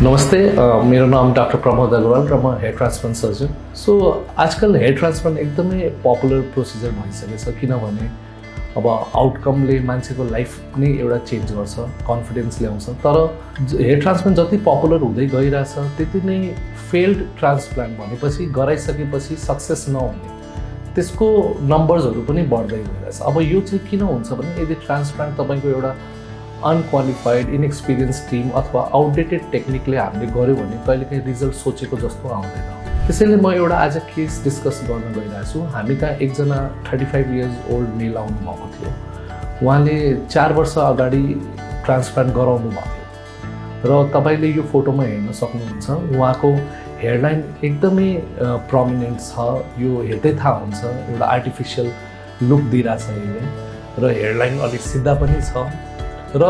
नमस्ते मेरो नाम डाक्टर प्रमोद अग्रवाल र म हेयर ट्रान्सप्लान्ट सर्जन। सो आजकल हेयर ट्रान्सप्लान्ट एकदमै पपुलर प्रोसिजर भइसकेको छ, किनभने अब आउटकमले मान्छेको लाइफ पनि एउटा चेन्ज गर्छ, कन्फिडेन्स ल्याउँछ। तर हेयर ट्रान्सप्लान्ट जति पपुलर हुँदै गइरहेछ त्यति नै फेल्ड ट्रान्सप्लान्ट भनेपछि गराइसकेपछि सक्सेस नहुने त्यसको नम्बर्सहरू पनि बढ्दै गइरहेछ। अब यो चाहिँ किन हुन्छ भने यदि ट्रान्सप्लान्ट तपाईँको एउटा अनक्वालिफाइड इनएक्सपिरियन्स टिम अथवा आउटडेटेड टेक्निकले हामीले गऱ्यो भने कहिलेकाहीँ रिजल्ट सोचेको जस्तो आउँदैन। त्यसैले म एउटा आज केस डिस्कस गर्न गइरहेको छु। हामी कहाँ एकजना 35 इयर्स ओल्ड मेल आउनु भएको थियो। उहाँले 4 वर्ष अगाडि ट्रान्सप्लान्ट गराउनु भएको थियो र तपाईँले यो फोटोमा हेर्न सक्नुहुन्छ। उहाँको हेयरलाइन एकदमै प्रोमिनेन्ट छ। यो हेर्दै थाहा हुन्छ एउटा आर्टिफिसियल लुक दिइरहेछ यसले र हेयरलाइन अलिक सिधा पनि छ र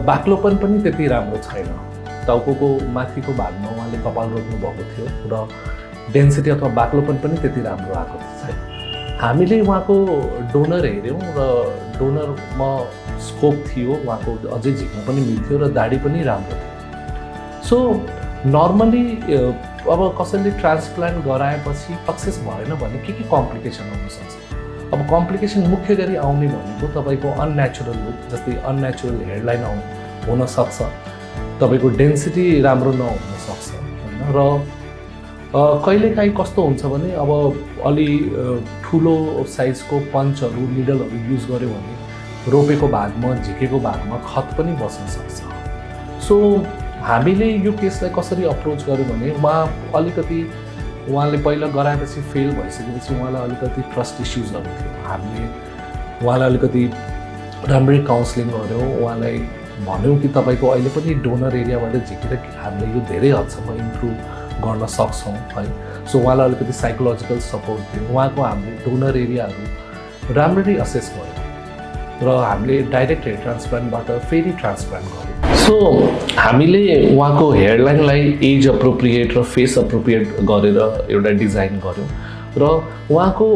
बाक्लोपन पनि त्यति राम्रो छैन। टाउको माथिको भागमा उहाँले कपाल रोप्नु भएको थियो र डेन्सिटी अथवा बाक्लोपन पनि त्यति राम्रो आएको छैन। हामीले उहाँको डोनर हेऱ्यौँ र डोनरमा स्कोप थियो, उहाँको अझै झिक्न पनि मिल्थ्यो र दाढी पनि राम्रो थियो। सो नर्मली अब कसैले ट्रान्सप्लान्ट गराएपछि सक्सेस भएन भने के कम्प्लिकेसन आउनसक्छ। अब कम्प्लिकेसन मुख्य गरी आउने भनेको तपाईँको अननेचुरल लुक, जस्तै अननेचुरल हेयरलाइन हुनसक्छ, तपाईँको डेन्सिटी राम्रो नहुनसक्छ होइन। र कहिलेकाहीँ कस्तो हुन्छ भने अब अलि ठुलो साइजको पन्चहरू निडलहरू युज गऱ्यो भने रोपेको भागमा झिकेको भागमा खत पनि बस्न सक्छ। सो हामीले यो केसलाई कसरी अप्रोच गऱ्यौँ भने उहाँले पहिला गराएपछि फेल भइसकेपछि उहाँलाई अलिकति ट्रस्ट इस्युजहरू थियो। हामीले उहाँलाई अलिकति राम्रै काउन्सिलिङ गऱ्यौँ। उहाँलाई भन्यौँ कि तपाईँको अहिले पनि डोनर एरियाबाट झिकेर हामीले यो धेरै हदसम्म इम्प्रुभ गर्न सक्छौँ है। सो उहाँलाई अलिकति साइकोलोजिकल सपोर्ट दियो। उहाँको हामीले डोनर एरियाहरू राम्ररी असेस गऱ्यौँ र हामीले डाइरेक्ट हेयर ट्रान्सप्लान्टबाट फेरि ट्रान्सप्लान्ट गऱ्यौँ। सो हामीले उहाँको हेयरलाइनलाई एज अप्रोप्रिएट र फेस अप्रोप्रिएट गरेर एउटा डिजाइन गऱ्यौँ र उहाँको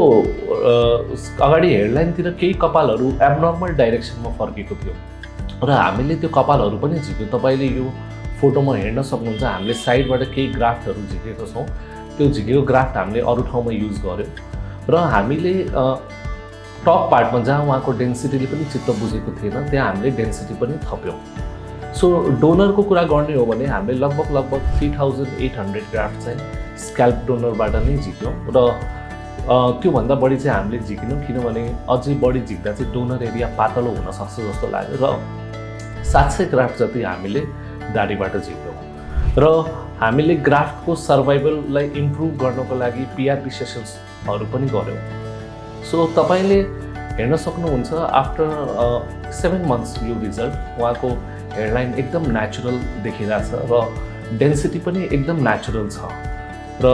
अगाडि हेयरलाइनतिर केही कपालहरू एब्नर्मल डाइरेक्सनमा फर्केको थियो र हामीले त्यो कपालहरू पनि झिक्यौँ। तपाईँले यो फोटोमा हेर्न सक्नुहुन्छ। हामीले साइडबाट केही ग्राफ्टहरू झिकेको छौँ। त्यो झिकेको ग्राफ्ट हामीले अरू ठाउँमा युज गऱ्यौँ र हामीले टप पार्टमा जहाँ उहाँको डेन्सिटीले पनि चित्त बुझेको थिएन त्यहाँ हामीले डेन्सिटी पनि थप्यौँ। सो डोनरको कुरा गर्ने हो भने हामीले लगभग 3800 ग्राफ्ट चाहिँ स्क्याल्प डोनरबाट नै झिक्यौँ र त्योभन्दा बढी चाहिँ हामीले झिकेनौँ, किनभने अझै बढी झिक्दा चाहिँ डोनर एरिया पातलो हुनसक्छ जस्तो लाग्यो र 700 ग्राफ्ट जति हामीले दाढीबाट झिक्यौँ र हामीले ग्राफ्टको सर्भाइभललाई इम्प्रुभ गर्नको लागि पिआरपी सेसन्सहरू पनि गऱ्यौँ। सो तपाईँले हेर्न सक्नुहुन्छ आफ्टर 7 मन्थ्स यो रिजल्ट उहाँको हेयरलाइन एकदम नेचुरल देखिरहेछ र डेन्सिटी पनि एकदम नेचुरल छ र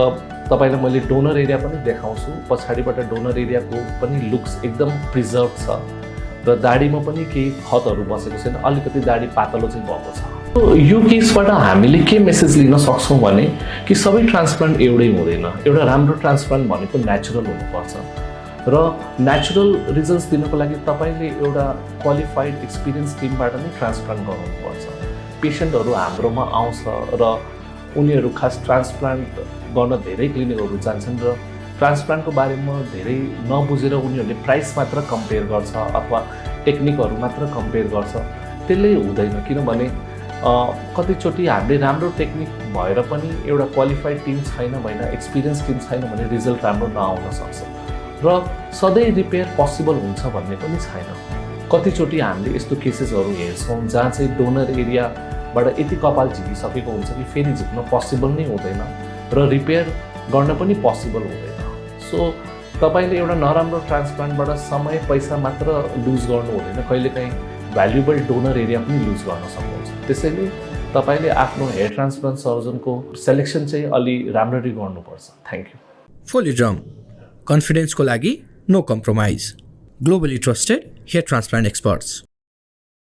तपाईँलाई मैले डोनर एरिया पनि देखाउँछु। पछाडिबाट डोनर एरियाको पनि लुक्स एकदम प्रिजर्भ छ र दाढीमा पनि केही खतहरू बसेको छैन, अलिकति दाढी पातलो चाहिँ भएको छ। यो केसबाट हामीले के मेसेज लिन सक्छौँ भने कि सबै ट्रान्सप्लान्ट एउटै हुँदैन। एउटा राम्रो ट्रान्सप्लान्ट भनेको नेचुरल हुनुपर्छ र नेचुरल रिजल्ट्स दिनको लागि तपाईँले एउटा क्वालिफाइड एक्सपिरियन्स टिमबाट नै ट्रान्सप्लान्ट गराउनुपर्छ। पेसेन्टहरू हाम्रोमा आउँछ र उनीहरू खास ट्रान्सप्लान्ट गर्न धेरै क्लिनिकहरू जान्छन् र ट्रान्सप्लान्टको बारेमा धेरै नबुझेर उनीहरूले प्राइस मात्र कम्पेयर गर्छ अथवा टेक्निकहरू मात्र कम्पेयर गर्छ। त्यसले हुँदैन, किनभने कतिचोटि हामीले राम्रो टेक्निक भएर पनि एउटा क्वालिफाइड टिम छैन भने, एक्सपिरियन्स टिम छैन भने रिजल्ट राम्रो नआउन सक्छ र सधैँ रिपेयर पोसिबल हुन्छ भन्ने पनि छैन। कतिचोटि हामीले यस्तो केसेसहरू हेर्छौँ जहाँ चाहिँ डोनर एरियाबाट यति कपाल झिकिसकेको हुन्छ कि फेरि झिक्न पोसिबल नै हुँदैन र रिपेयर गर्न पनि पोसिबल हुँदैन। सो तपाईँले एउटा नराम्रो ट्रान्सप्लान्टबाट समय पैसा मात्र लुज गर्नु हुँदैन, कहिलेकाहीँ भ्यालुएबल डोनर एरिया पनि लुज गर्न सक्नुहुन्छ। त्यसैले तपाईँले आफ्नो हेयर ट्रान्सप्लान्ट सर्जनको सेलेक्सन चाहिँ अलि राम्ररी गर्नुपर्छ। Thank you. फोलिड्रम कन्फिडेन्सको लागि no compromise, globally trusted hair transplant experts.